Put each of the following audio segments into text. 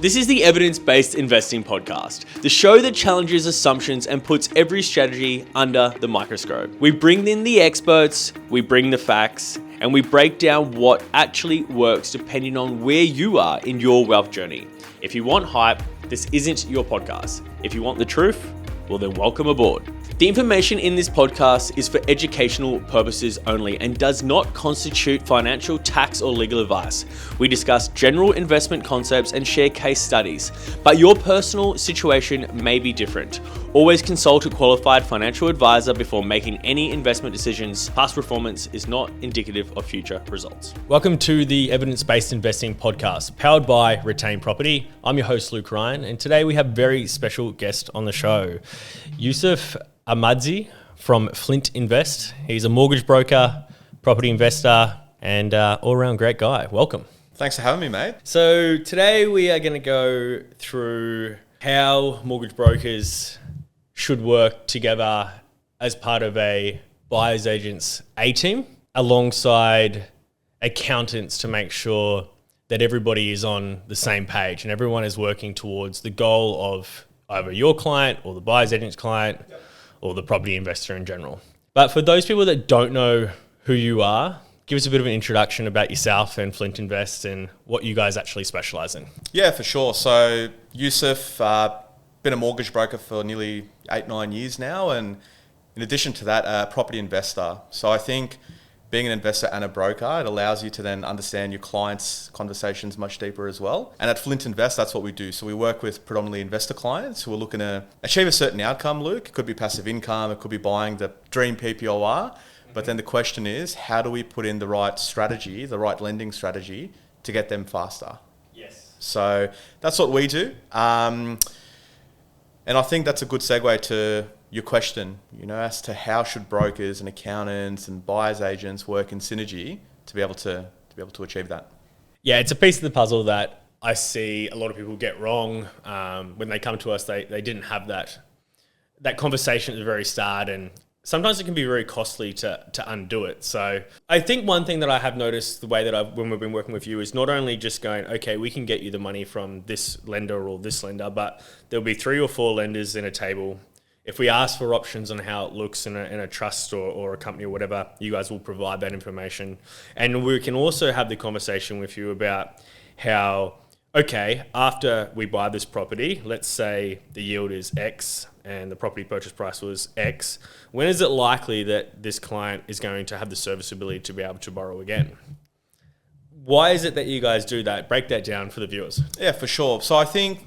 This is the Evidence-Based Investing Podcast, the show that challenges assumptions and puts every strategy under the microscope. We bring in the experts, we bring the facts, and we break down what actually works depending on where you are in your wealth journey. If you want hype, this isn't your podcast. If you want the truth, well then welcome aboard. The information in this podcast is for educational purposes only and does not constitute financial, tax, or legal advice. We discuss general investment concepts and share case studies, but your personal situation may be different. Always consult a qualified financial advisor before making any investment decisions. Past performance is not indicative of future results. Welcome to the Evidence-Based Investing Podcast, powered by Retain Property. I'm your host, Luke Ryan, and today we have a very special guest on the show, Yousef Amadi from Flint Invest. He's a mortgage broker, property investor, and all-around great guy. Welcome. Thanks for having me, mate. So today we are going to go through how mortgage brokers should work together as part of a buyer's agent's A-team alongside accountants to make sure that everybody is on the same page and everyone is working towards the goal of either your client or the buyer's agent's client or the property investor in general. But for those people that don't know who you are, give us a bit of an introduction about yourself and Flint Invest and what you guys actually specialize in. Yeah, for sure. So Yousef, been a mortgage broker for nearly 8-9 years now. And in addition to that, a property investor. So I think being an investor and a broker, it allows you to then understand your clients' conversations much deeper as well. And at Flint Invest, that's what we do. So we work with predominantly investor clients who are looking to achieve a certain outcome, Luke. It could be passive income, it could be buying the dream PPOR. But then the question is, how do we put in the right strategy, the right lending strategy to get them faster? Yes. So that's what we do. And I think that's a good segue to your question, as to how should brokers and accountants and buyers agents work in synergy to be able to achieve that. Yeah, it's a piece of the puzzle that I see a lot of people get wrong. When they come to us, they didn't have that conversation at the very start, and sometimes it can be very costly to undo it. So I think one thing that I have noticed the way that when we've been working with you is not only just going, okay, we can get you the money from this lender or this lender, but there'll be 3 or 4 lenders in a table. If we ask for options on how it looks in a trust or a company or whatever, you guys will provide that information. And we can also have the conversation with you about how, okay, after we buy this property, let's say the yield is X and the property purchase price was X, when is it likely that this client is going to have the serviceability to be able to borrow again? Why is it that you guys do that? Break that down for the viewers. Yeah, for sure. So I think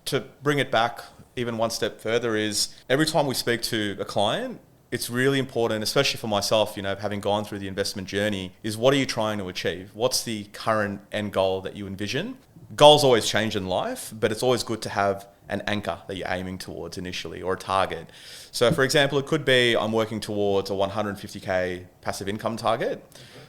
to bring it back even one step further is every time we speak to a client, it's really important, especially for myself, having gone through the investment journey, is what are you trying to achieve? What's the current end goal that you envision? Goals always change in life, but it's always good to have an anchor that you're aiming towards initially or a target. So for example, it could be I'm working towards a 150K passive income target.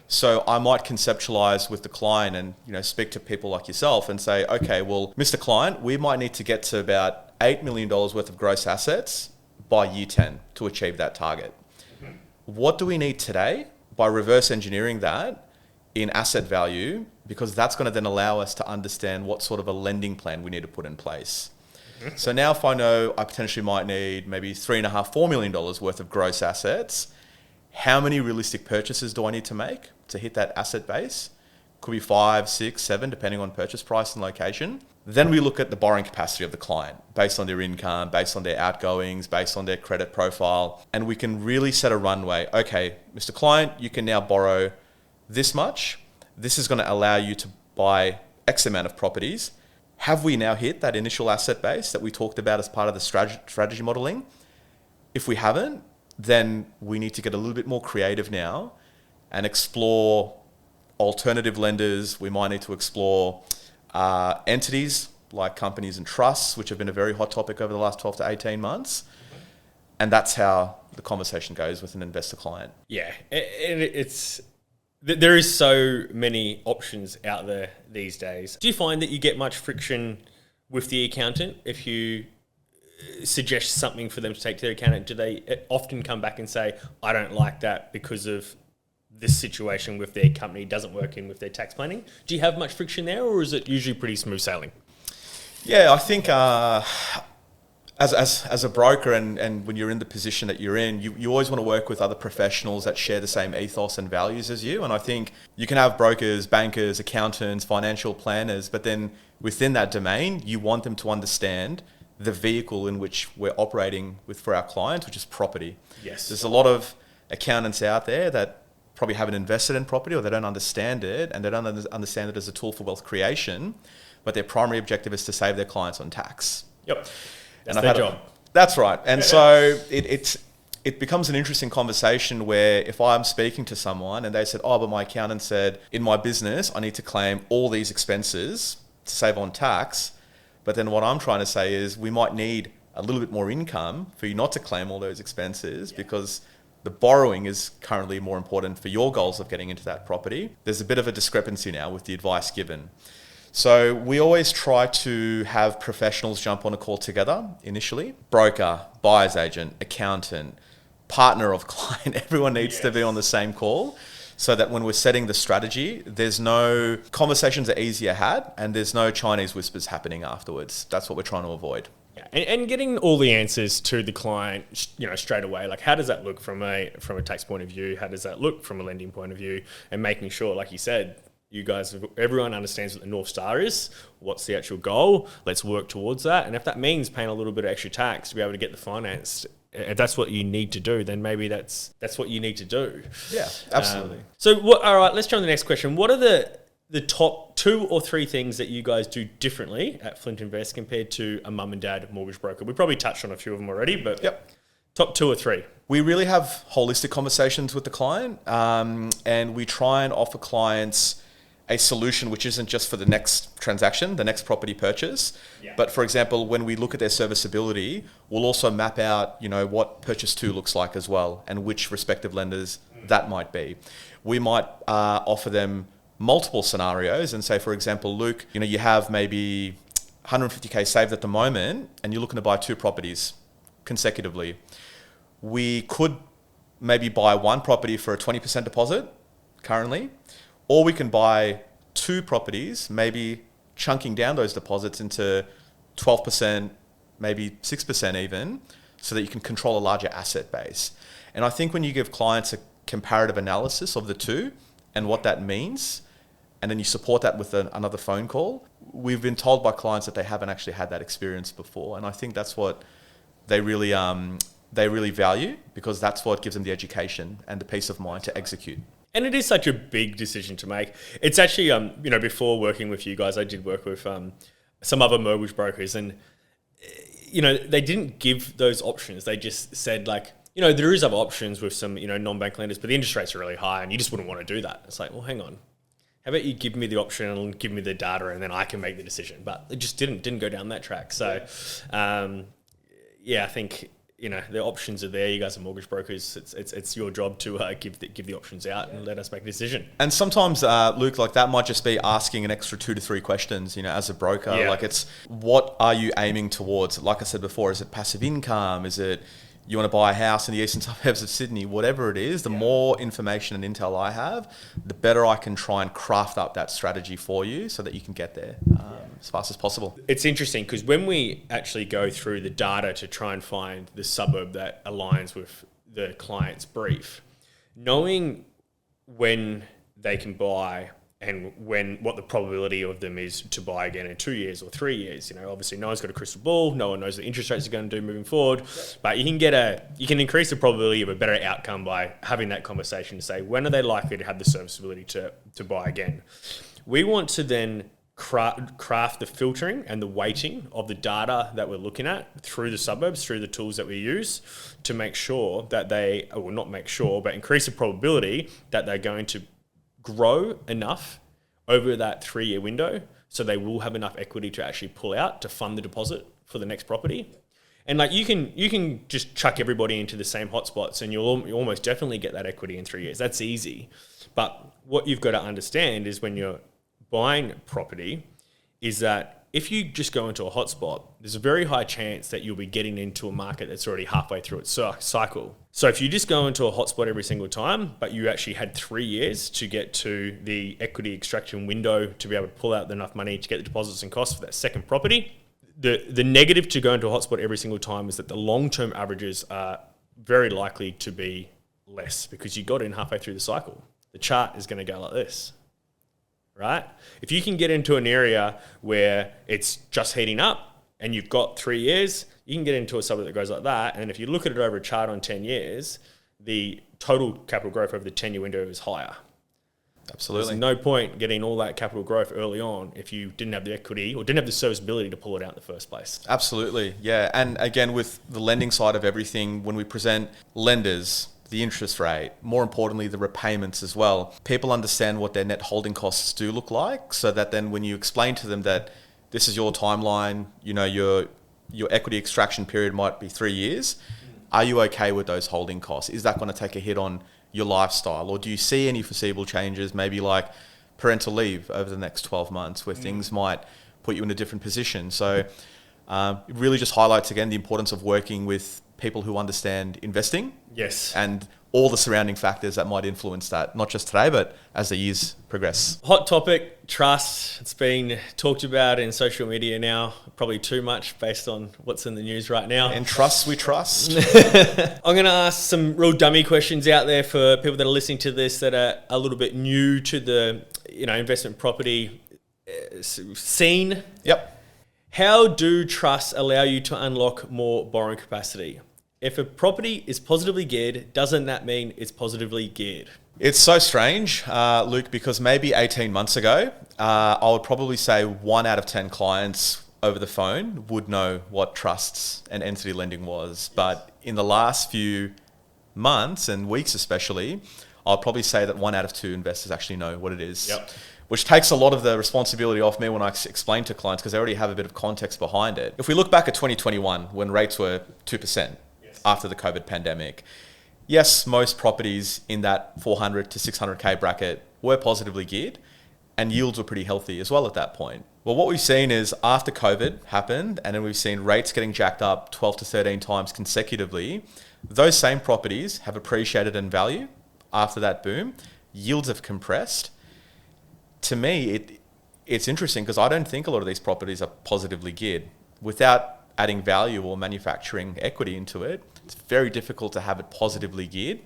So I might conceptualize with the client and speak to people like yourself and say, okay, well, Mr. Client, we might need to get to about $8 million worth of gross assets by year 10 to achieve that target. Mm-hmm. What do we need today by reverse engineering that in asset value? Because that's going to then allow us to understand what sort of a lending plan we need to put in place. Mm-hmm. So now if I know I potentially might need maybe $3.5-4 million worth of gross assets, how many realistic purchases do I need to make to hit that asset base? Could be 5, 6, 7, depending on purchase price and location. Then we look at the borrowing capacity of the client based on their income, based on their outgoings, based on their credit profile. And we can really set a runway. Okay, Mr. Client, you can now borrow this much. This is going to allow you to buy X amount of properties. Have we now hit that initial asset base that we talked about as part of the strategy modeling? If we haven't, then we need to get a little bit more creative now and explore alternative lenders. We might need to explore entities like companies and trusts, which have been a very hot topic over the last 12 to 18 months. And that's how the conversation goes with an investor client. Yeah, there is so many options out there these days. Do you find that you get much friction with the accountant if you suggest something for them to take to their accountant? Do they often come back and say, I don't like that because of this situation with their company doesn't work in with their tax planning? Do you have much friction there, or is it usually pretty smooth sailing? Yeah, I think as a broker and when you're in the position that you're in, you always want to work with other professionals that share the same ethos and values as you. And I think you can have brokers, bankers, accountants, financial planners, but then within that domain, you want them to understand the vehicle in which we're operating with for our clients, which is property. Yes. There's a lot of accountants out there that probably haven't invested in property, or they don't understand it, and they don't understand it as a tool for wealth creation, but their primary objective is to save their clients on tax. Yep. That's And their job. That's right. And so it becomes an interesting conversation where if I'm speaking to someone and they said, oh, but my accountant said in my business, I need to claim all these expenses to save on tax. But then what I'm trying to say is we might need a little bit more income for you not to claim all those expenses because the borrowing is currently more important for your goals of getting into that property. There's a bit of a discrepancy now with the advice given. So we always try to have professionals jump on a call together initially. Broker, buyer's agent, accountant, partner of client, everyone needs to be on the same call so that when we're setting the strategy, there's no conversations are easier had and there's no Chinese whispers happening afterwards. That's what we're trying to avoid. Yeah. And getting all the answers to the client, straight away. Like, how does that look from a tax point of view? How does that look from a lending point of view? And making sure, like you said, you guys, everyone understands what the North Star is. What's the actual goal? Let's work towards that. And if that means paying a little bit of extra tax to be able to get the finance, if that's what you need to do, then maybe that's what you need to do. Yeah, absolutely. All right, let's jump to the next question. What are the top 2 or 3 things that you guys do differently at Flint Invest compared to a mum and dad mortgage broker? We probably touched on a few of them already, but top 2 or 3. We really have holistic conversations with the client, and we try and offer clients a solution which isn't just for the next transaction, the next property purchase. Yeah. But for example, when we look at their serviceability, we'll also map out, what purchase 2 looks like as well and which respective lenders that might be. We might offer them multiple scenarios and say, for example, Luke, you have maybe 150K saved at the moment and you're looking to buy 2 properties consecutively. We could maybe buy one property for a 20% deposit currently, or we can buy 2 properties, maybe chunking down those deposits into 12%, maybe 6% even, so that you can control a larger asset base. And I think when you give clients a comparative analysis of the 2 and what that means, and then you support that with another phone call, we've been told by clients that they haven't actually had that experience before. And I think that's what they really value, because that's what gives them the education and the peace of mind to execute. And it is such a big decision to make. It's actually, before working with you guys, I did work with some other mortgage brokers, and they didn't give those options. They just said, like, there is other options with some non-bank lenders, but the interest rates are really high, and you just wouldn't want to do that. It's like, well, hang on, how about you give me the option and give me the data, and then I can make the decision. But it just didn't go down that track. So, I think. The options are there. You guys are mortgage brokers. It's your job to give the options out and let us make a decision. And sometimes, Luke, like that might just be asking an extra 2 to 3 questions, as a broker. Yeah. Like, it's what are you aiming towards? Like I said before, is it passive income? Is it you want to buy a house in the eastern suburbs of Sydney? Whatever it is, the more information and intel I have, the better I can try and craft up that strategy for you so that you can get there as fast as possible. It's interesting because when we actually go through the data to try and find the suburb that aligns with the client's brief, knowing when they can buy and what the probability of them is to buy again in 2 years or 3 years. Obviously no one's got a crystal ball, no one knows what the interest rates are going to do moving forward, but you can increase the probability of a better outcome by having that conversation to say, when are they likely to have the serviceability to buy again? We want to then craft the filtering and the weighting of the data that we're looking at through the suburbs, through the tools that we use, to make sure that increase the probability that they're going to grow enough over that 3-year window so they will have enough equity to actually pull out to fund the deposit for the next property. And like you can just chuck everybody into the same hotspots and you'll almost definitely get that equity in 3 years. That's easy. But what you've got to understand is when you're buying property is that if you just go into a hotspot, there's a very high chance that you'll be getting into a market that's already halfway through its cycle. So if you just go into a hotspot every single time, but you actually had 3 years to get to the equity extraction window to be able to pull out enough money to get the deposits and costs for that second property, the negative to go into a hotspot every single time is that the long-term averages are very likely to be less because you got in halfway through the cycle. The chart is going to go like this, right? If you can get into an area where it's just heating up and you've got 3 years, you can get into a suburb that goes like that. And if you look at it over a chart on 10 years, the total capital growth over the 10-year window is higher. Absolutely. There's no point getting all that capital growth early on if you didn't have the equity or didn't have the serviceability to pull it out in the first place. Absolutely, yeah. And again, with the lending side of everything, when we present lenders, the interest rate, more importantly, the repayments as well, people understand what their net holding costs do look like, so that then when you explain to them that this is your timeline, you know, your equity extraction period might be 3 years, are you okay with those holding costs? Is that going to take a hit on your lifestyle? Or do you see any foreseeable changes, maybe like parental leave over the next 12 months where things might put you in a different position? So it really just highlights again the importance of working with people who understand investing. Yes. And all the surrounding factors that might influence that, not just today, but as the years progress. Hot topic, trust. It's been talked about in social media now, probably too much based on what's in the news right now. And trust, we trust. I'm going to ask some real dummy questions out there for people that are listening to this that are a little bit new to the investment property scene. Yep. How do trusts allow you to unlock more borrowing capacity? If a property is positively geared, doesn't that mean it's positively geared? It's so strange, Luke, because maybe 18 months ago, I would probably say 1 out of 10 clients over the phone would know what trusts and entity lending was. But in the last few months and weeks especially, I'll probably say that 1 out of 2 investors actually know what it is. Yep. Which takes a lot of the responsibility off me when I explain to clients because they already have a bit of context behind it. If we look back at 2021, when rates were 2%, after the COVID pandemic, yes, most properties in that 400 to 600K bracket were positively geared and yields were pretty healthy as well at that point. Well, what we've seen is after COVID happened and then we've seen rates getting jacked up 12 to 13 times consecutively, those same properties have appreciated in value after that boom. Yields have compressed. To me, it's interesting because I don't think a lot of these properties are positively geared. Without adding value or manufacturing equity into it, it's very difficult to have it positively geared.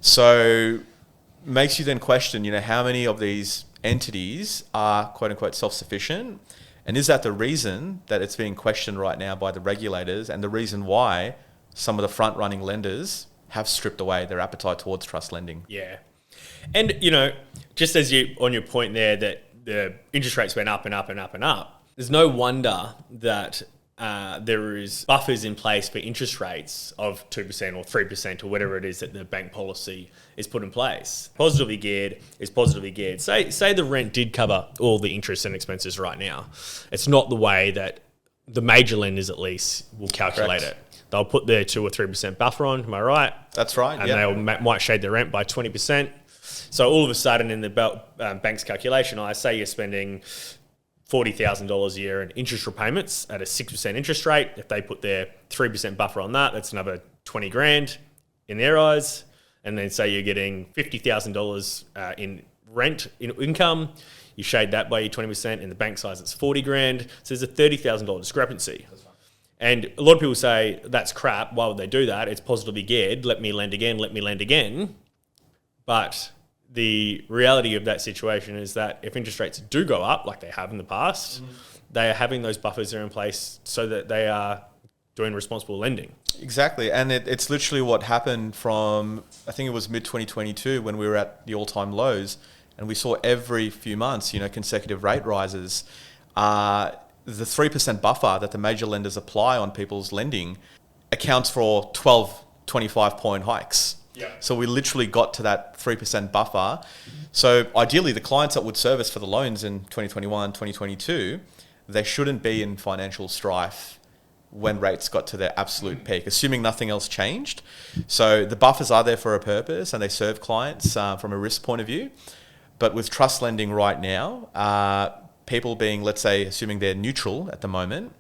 So makes you then question, how many of these entities are quote unquote self-sufficient? And is that the reason that it's being questioned right now by the regulators and the reason why some of the front running lenders have stripped away their appetite towards trust lending? Yeah. And, just as you, on your point there, that the interest rates went up and up and up and up, there's no wonder that there is buffers in place for interest rates of 2% or 3% or whatever it is that the bank policy is put in place. Positively geared is positively geared. Say the rent did cover all the interest and expenses right now. It's not the way that the major lenders at least will calculate it. They'll put their 2 or 3% buffer on, am I right? That's right. And they might shade their rent by 20%. So all of a sudden in the bank's calculation, I say you're spending $40,000 a year in interest repayments at a 6% interest rate. If they put their 3% buffer on that, that's another 20 grand in their eyes. And then say you're getting $50,000 in rent in income, you shade that by your 20%. In the bank size, it's 40 grand. So there's a $30,000 discrepancy. And a lot of people say, that's crap. Why would they do that? It's positively geared. Let me lend again. But the reality of that situation is that if interest rates do go up, like they have in the past, they are having those buffers there in place so that they are doing responsible lending. Exactly. And it's literally what happened from, I think it was mid-2022 when we were at the all-time lows and we saw every few months, consecutive rate rises. The 3% buffer that the major lenders apply on people's lending accounts for 12, 25-point hikes. Yeah. So we literally got to that 3% buffer. So ideally, the clients that would service for the loans in 2021, 2022, they shouldn't be in financial strife when rates got to their absolute peak, assuming nothing else changed. So the buffers are there for a purpose and they serve clients from a risk point of view. But with trust lending right now, people being, let's say, assuming they're neutral at the moment,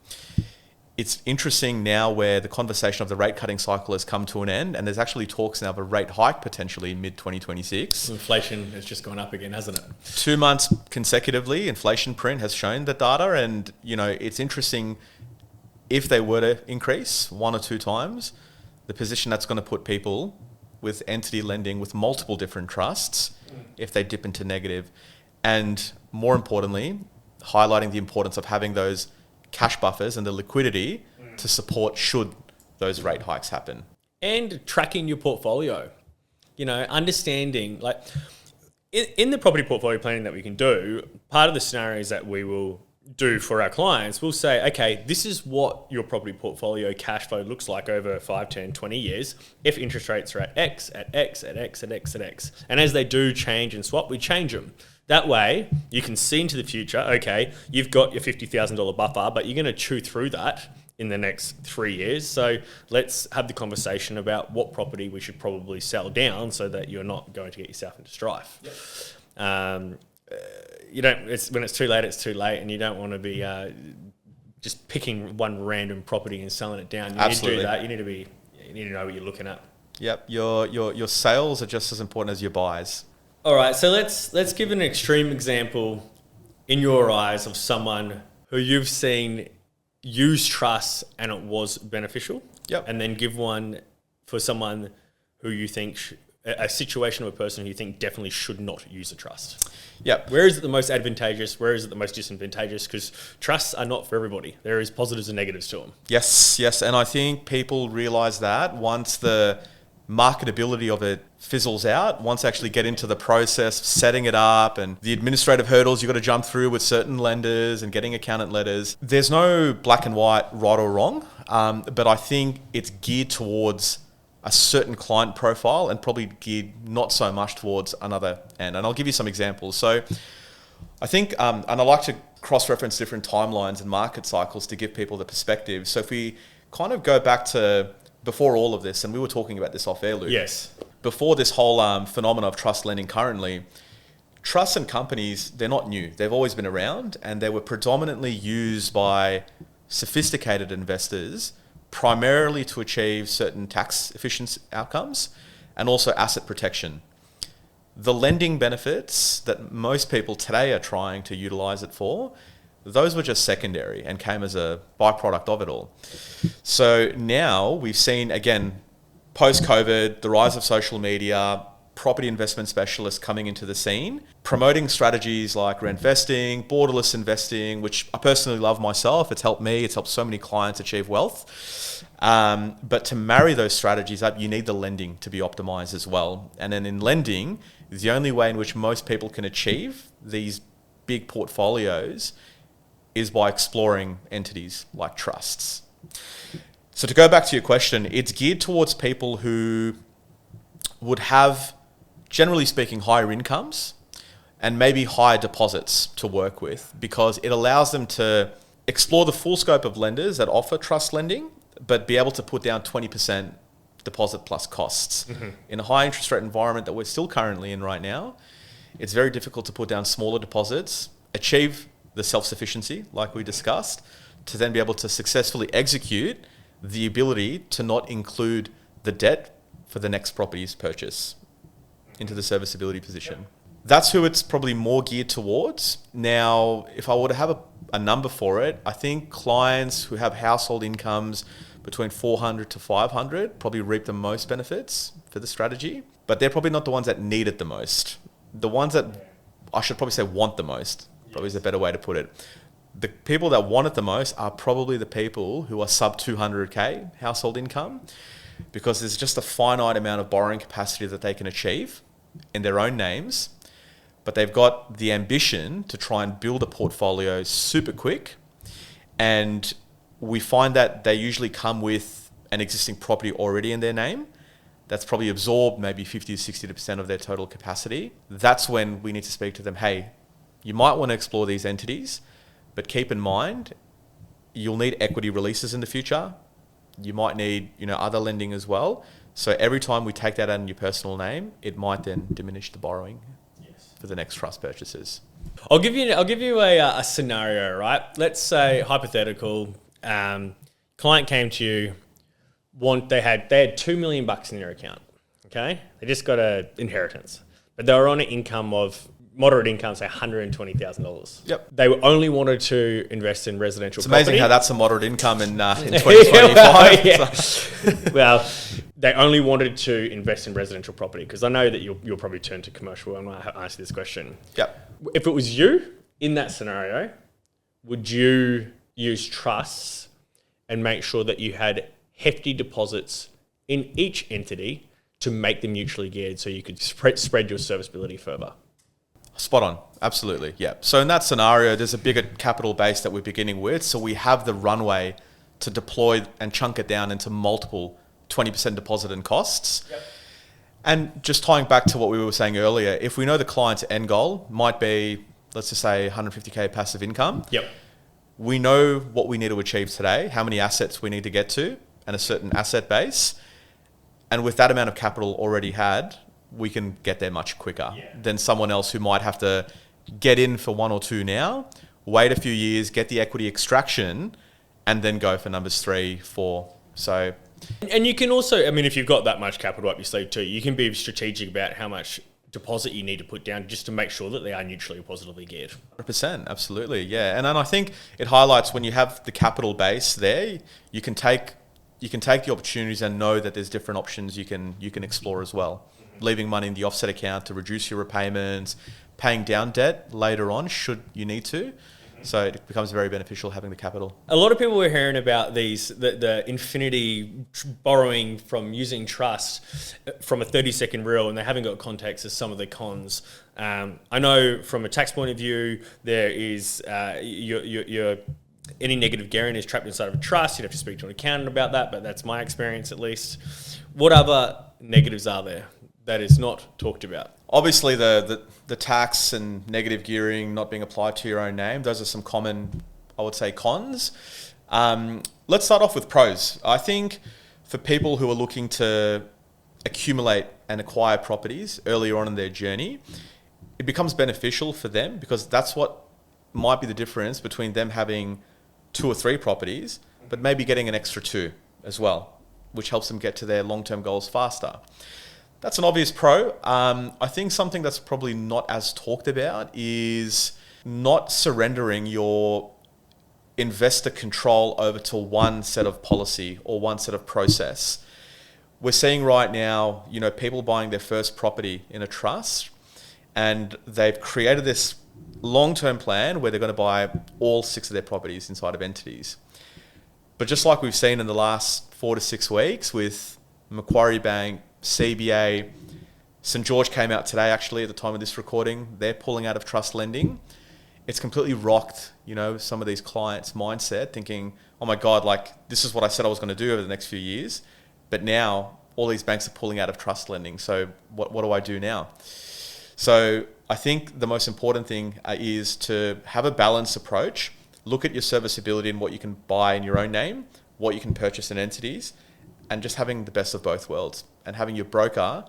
it's interesting now where the conversation of the rate cutting cycle has come to an end and there's actually talks now of a rate hike potentially in mid-2026. Inflation has just gone up again, hasn't it? 2 months consecutively, inflation print has shown the data and, it's interesting if they were to increase 1 or 2 times, the position that's going to put people with entity lending with multiple different trusts if they dip into negative. And more importantly, highlighting the importance of having those cash buffers and the liquidity to support should those rate hikes happen. And tracking your portfolio, understanding, like in the property portfolio planning that we can do, part of the scenarios that we will do for our clients, we'll say, okay, this is what your property portfolio cash flow looks like over 5, 10, 20 years if interest rates are at X, at X, at X, at X, at X. And as they do change and swap, we change them. That way, you can see into the future, okay, you've got your $50,000 buffer, but you're going to chew through that in the next 3 years. So let's have the conversation about what property we should probably sell down so that you're not going to get yourself into strife. Yep. When it's too late, it's too late, and you don't want to be just picking one random property and selling it down. You Absolutely. need to do that. You need to know what you're looking at. Yep, your sales are just as important as your buys. All right, so let's give an extreme example in your eyes of someone who you've seen use trust and it was beneficial. Yep. And then give one for someone who you think a situation of a person who you think definitely should not use a trust. Yep. Where is it the most advantageous? Where is it the most disadvantageous? Because trusts are not for everybody. There is positives and negatives to them. Yes. And I think people realize that once the marketability of it fizzles out, once they actually get into the process of setting it up and the administrative hurdles you've got to jump through with certain lenders and getting accountant letters, there's no black and white, right or wrong. But I think it's geared towards a certain client profile and probably geared not so much towards another end. And I'll give you some examples. So I think, and I like to cross-reference different timelines and market cycles to give people the perspective. So if we kind of go back to before all of this, and we were talking about this off air, Luke. Yes. Before this whole phenomenon of trust lending currently, trusts and companies, they're not new. They've always been around, and they were predominantly used by sophisticated investors primarily to achieve certain tax efficiency outcomes and also asset protection. The lending benefits that most people today are trying to utilize it for, those were just secondary and came as a byproduct of it all. So now we've seen, again, post-COVID, the rise of social media, property investment specialists coming into the scene, promoting strategies like reinvesting, borderless investing, which I personally love myself. It's helped me. It's helped so many clients achieve wealth. But to marry those strategies up, you need the lending to be optimized as well. And then in lending, the only way in which most people can achieve these big portfolios is by exploring entities like trusts. So to go back to your question, it's geared towards people who would have, generally speaking, higher incomes and maybe higher deposits to work with, because it allows them to explore the full scope of lenders that offer trust lending, but be able to put down 20% deposit plus costs. Mm-hmm. In a high interest rate environment that we're still currently in right now, it's very difficult to put down smaller deposits, achieve the self-sufficiency like we discussed, to then be able to successfully execute the ability to not include the debt for the next property's purchase into the serviceability position. That's who it's probably more geared towards. Now, if I were to have a number for it, I think clients who have household incomes between 400 to 500 probably reap the most benefits for the strategy, but they're probably not the ones that need it the most. The ones that I should probably say want the most, probably is a better way to put it. The people that want it the most are probably the people who are sub 200K household income, because there's just a finite amount of borrowing capacity that they can achieve in their own names, but they've got the ambition to try and build a portfolio super quick. And we find that they usually come with an existing property already in their name that's probably absorbed maybe 50 to 60% of their total capacity. That's when we need to speak to them. Hey, you might want to explore these entities, but keep in mind, you'll need equity releases in the future. You might need, other lending as well. So every time we take that out in your personal name, it might then diminish the borrowing for the next trust purchases. I'll give you a scenario, right? Let's say hypothetical, client came to you, they had $2 million in their account. Okay, they just got an inheritance, but they were on an income of moderate income, say $120,000. Yep. They only wanted to invest in residential It's property. amazing how that's a moderate income in 2025. Yeah. Well, they only wanted to invest in residential property, because I know that you'll probably turn to commercial when I ask this question. Yep. If it was you in that scenario, would you use trusts and make sure that you had hefty deposits in each entity to make them mutually geared so you could spread your serviceability further? Spot on. Absolutely. Yeah. So in that scenario, there's a bigger capital base that we're beginning with. So we have the runway to deploy and chunk it down into multiple 20% deposit and costs. Yep. And just tying back to what we were saying earlier, if we know the client's end goal might be, let's just say 150K passive income. Yep. We know what we need to achieve today, how many assets we need to get to, and a certain asset base. And with that amount of capital already had, we can get there much quicker than someone else who might have to get in for one or two now, wait a few years, get the equity extraction, and then go for numbers 3, 4. So, and you can also, I mean, if you've got that much capital up your sleeve too, you can be strategic about how much deposit you need to put down just to make sure that they are neutrally or positively geared. 100%, absolutely, yeah. And I think it highlights when you have the capital base there, you can take the opportunities and know that there's different options you can explore as well. Leaving money in the offset account to reduce your repayments, paying down debt later on should you need to. So it becomes very beneficial having the capital. A lot of people were hearing about the infinity borrowing from using trust from a 30-second reel, and they haven't got context as some of the cons. I know from a tax point of view, there is your any negative gearing is trapped inside of a trust. You'd have to speak to an accountant about that, but that's my experience at least. What other negatives are there that is not talked about? Obviously, the tax and negative gearing not being applied to your own name, those are some common, I would say, cons. Let's start off with pros. I think for people who are looking to accumulate and acquire properties earlier on in their journey, it becomes beneficial for them because that's what might be the difference between them having 2 or 3 properties, but maybe getting an extra 2 as well, which helps them get to their long-term goals faster. That's an obvious pro. I think something that's probably not as talked about is not surrendering your investor control over to one set of policy or one set of process. We're seeing right now, people buying their first property in a trust, and they've created this long-term plan where they're going to buy all 6 of their properties inside of entities. But just like we've seen in the last 4 to 6 weeks with Macquarie Bank, CBA, St. George came out today actually at the time of this recording, they're pulling out of trust lending. It's completely rocked, some of these clients' mindset thinking, oh my God, this is what I said I was going to do over the next few years. But now all these banks are pulling out of trust lending. So what do I do now? So I think the most important thing is to have a balanced approach, look at your serviceability and what you can buy in your own name, what you can purchase in entities, and just having the best of both worlds and having your broker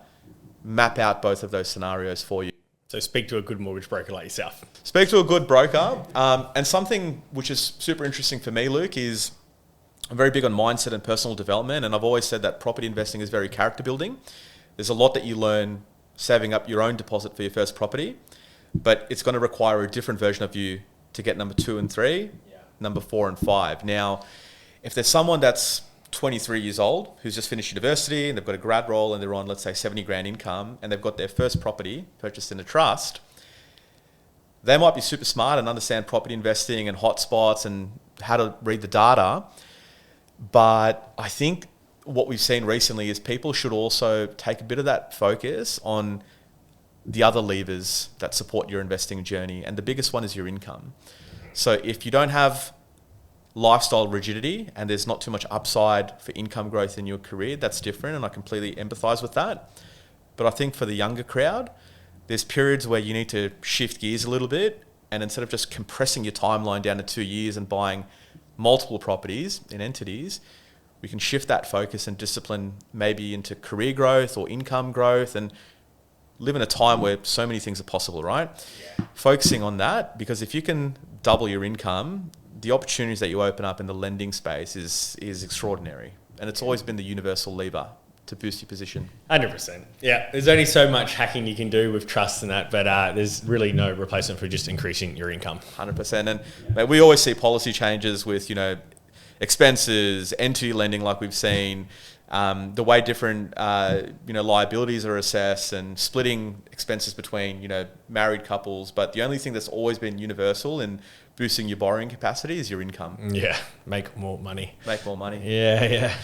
map out both of those scenarios for you. So speak to a good mortgage broker like yourself. Speak to a good broker. And something which is super interesting for me, Luke, is I'm very big on mindset and personal development. And I've always said that property investing is very character building. There's a lot that you learn saving up your own deposit for your first property, but it's going to require a different version of you to get number 2 and 3, number 4 and 5. Now, if there's someone that's 23 years old who's just finished university and they've got a grad role and they're on, let's say, 70 grand income and they've got their first property purchased in a trust, they might be super smart and understand property investing and hotspots and how to read the data. But I think what we've seen recently is people should also take a bit of that focus on the other levers that support your investing journey. And the biggest one is your income. So if you don't have lifestyle rigidity and there's not too much upside for income growth in your career, that's different, and I completely empathize with that. But I think for the younger crowd, there's periods where you need to shift gears a little bit, and instead of just compressing your timeline down to 2 years and buying multiple properties in entities, we can shift that focus and discipline maybe into career growth or income growth and live in a time where so many things are possible, right? Focusing on that, because if you can double your income, the opportunities that you open up in the lending space is extraordinary. And it's always been the universal lever to boost your position. 100%. Yeah, there's only so much hacking you can do with trust and that, but there's really no replacement for just increasing your income. 100%. And mate, we always see policy changes with, expenses, entity lending like we've seen, the way different, liabilities are assessed and splitting expenses between, married couples. But the only thing that's always been universal in boosting your borrowing capacity is your income. Yeah, make more money. Make more money. Yeah.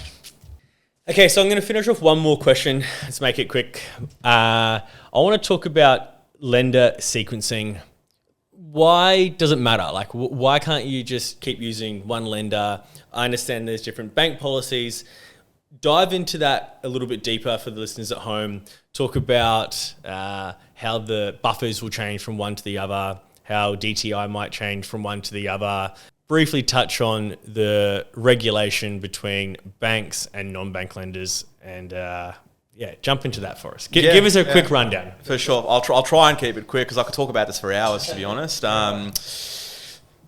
Okay, so I'm going to finish off one more question. Let's make it quick. I want to talk about lender sequencing. Why does it matter? Like, why can't you just keep using one lender? I understand there's different bank policies. Dive into that a little bit deeper for the listeners at home. Talk about how the buffers will change from one to the other, how DTI might change from one to the other. Briefly touch on the regulation between banks and non-bank lenders, and jump into that for us. Give us a quick rundown. For sure. I'll try and keep it quick because I could talk about this for hours, to be honest.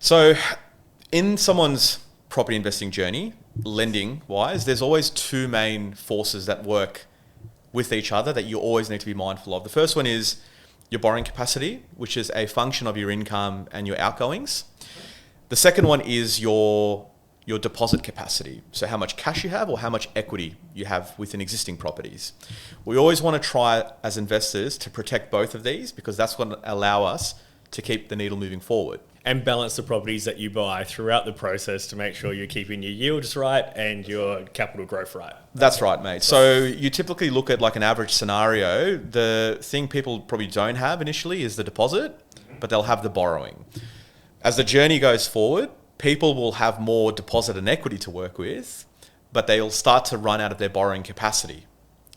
So in someone's property investing journey, lending-wise, there's always two main forces that work with each other that you always need to be mindful of. The first one is your borrowing capacity, which is a function of your income and your outgoings. The second one is your deposit capacity. So how much cash you have or how much equity you have within existing properties. We always want to try as investors to protect both of these because that's going to allow us to keep the needle moving forward. And balance the properties that you buy throughout the process to make sure you're keeping your yields right and your capital growth right. That's right, mate. So you typically look at like an average scenario. The thing people probably don't have initially is the deposit, but they'll have the borrowing. As the journey goes forward, people will have more deposit and equity to work with, but they'll start to run out of their borrowing capacity.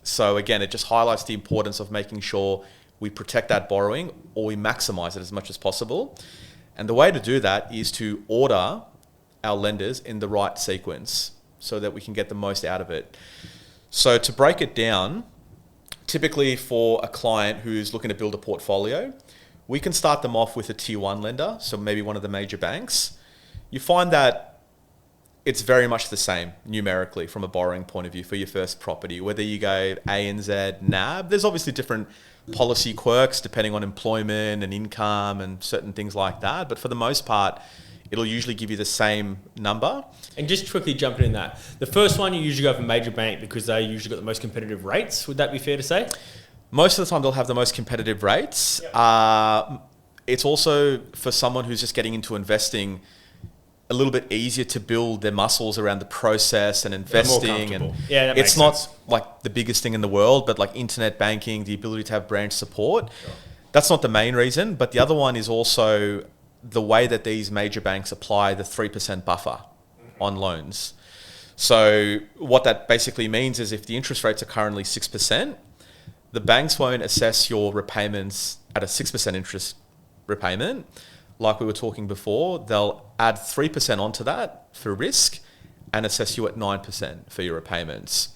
So again, it just highlights the importance of making sure we protect that borrowing or we maximize it as much as possible. And the way to do that is to order our lenders in the right sequence so that we can get the most out of it. So to break it down, typically for a client who's looking to build a portfolio, we can start them off with a tier one lender, so maybe one of the major banks. You find that it's very much the same numerically from a borrowing point of view for your first property, whether you go ANZ, NAB. There's obviously different policy quirks depending on employment and income and certain things like that. But for the most part, it'll usually give you the same number. And just quickly jumping in that, the first one you usually go for a major bank because they usually got the most competitive rates. Would that be fair to say? Most of the time they'll have the most competitive rates. Yep. It's also for someone who's just getting into investing a little bit easier to build their muscles around the process and investing. And it's not like the biggest thing in the world, but like internet banking, the ability to have branch support. Sure. That's not the main reason, but the other one is also the way that these major banks apply the 3% buffer on loans. So what that basically means is if the interest rates are currently 6%, the banks won't assess your repayments at a 6% interest repayment. Like we were talking before, they'll add 3% onto that for risk and assess you at 9% for your repayments,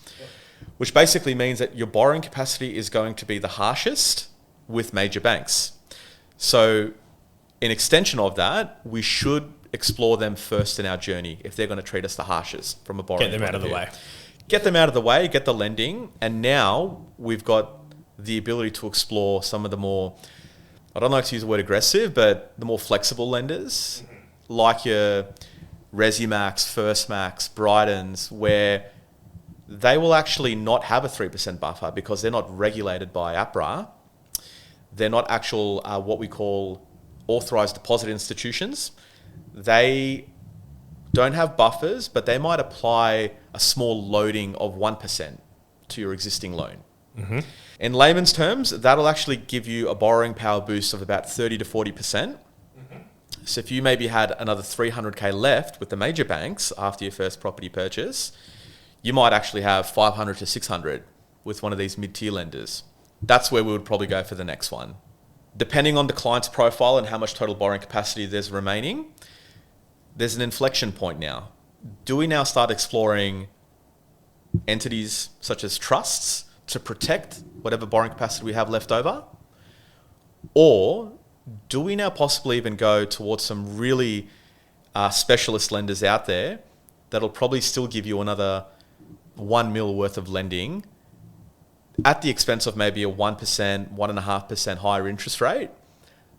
which basically means that your borrowing capacity is going to be the harshest with major banks. So in extension of that, we should explore them first in our journey if they're going to treat us the harshest from a borrowing point of view. Get them out of the way. Get them out of the way, get the lending, and now we've got the ability to explore some of the more, I don't like to use the word aggressive, but the more flexible lenders, like your Resimax, Firstmax, Brightons, where they will actually not have a 3% buffer because they're not regulated by APRA. They're not actual, what we call authorized deposit institutions. They don't have buffers, but they might apply a small loading of 1% to your existing loan. Mm-hmm. In layman's terms, that'll actually give you a borrowing power boost of about 30 to 40%. Mm-hmm. So if you maybe had another 300K left with the major banks after your first property purchase, you might actually have 500 to 600 with one of these mid-tier lenders. That's where we would probably go for the next one. Depending on the client's profile and how much total borrowing capacity there's remaining, there's an inflection point now. Do we now start exploring entities such as trusts to protect whatever borrowing capacity we have left over? Or do we now possibly even go towards some really specialist lenders out there that'll probably still give you another 1 mil worth of lending at the expense of maybe a 1%, 1.5% higher interest rate,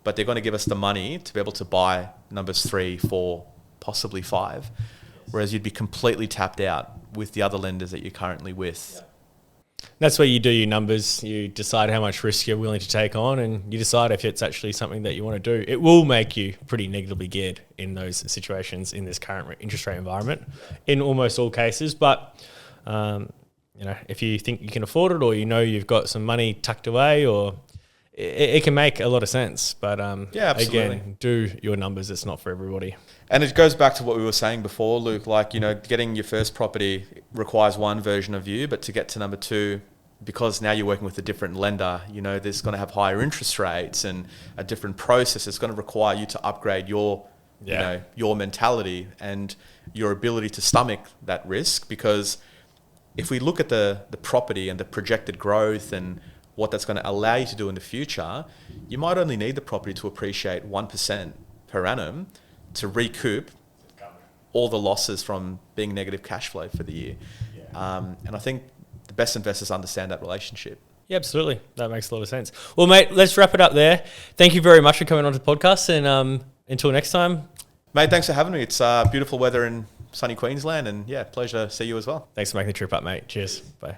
but they're going to give us the money to be able to buy numbers 3, 4, possibly 5, whereas you'd be completely tapped out with the other lenders that you're currently with. Yeah. That's where you do your numbers, you decide how much risk you're willing to take on, and you decide if it's actually something that you want to do. It will make you pretty negatively geared in those situations in this current interest rate environment in almost all cases. But, if you think you can afford it, or you've got some money tucked away, or it can make a lot of sense. But again, do your numbers. It's not for everybody. And it goes back to what we were saying before, Luke, getting your first property requires one version of you, but to get to number 2, because now you're working with a different lender, there's going to have higher interest rates and a different process. It's going to require you to upgrade your mentality and your ability to stomach that risk. Because if we look at the property and the projected growth and what that's going to allow you to do in the future, you might only need the property to appreciate 1% per annum to recoup all the losses from being negative cash flow for the year. And I think the best investors understand that relationship. Yeah, absolutely. That makes a lot of sense. Well, mate, let's wrap it up there. Thank you very much for coming on to the podcast, and until next time. Mate, thanks for having me. It's beautiful weather in sunny Queensland, and pleasure to see you as well. Thanks for making the trip up, mate. Cheers. Bye.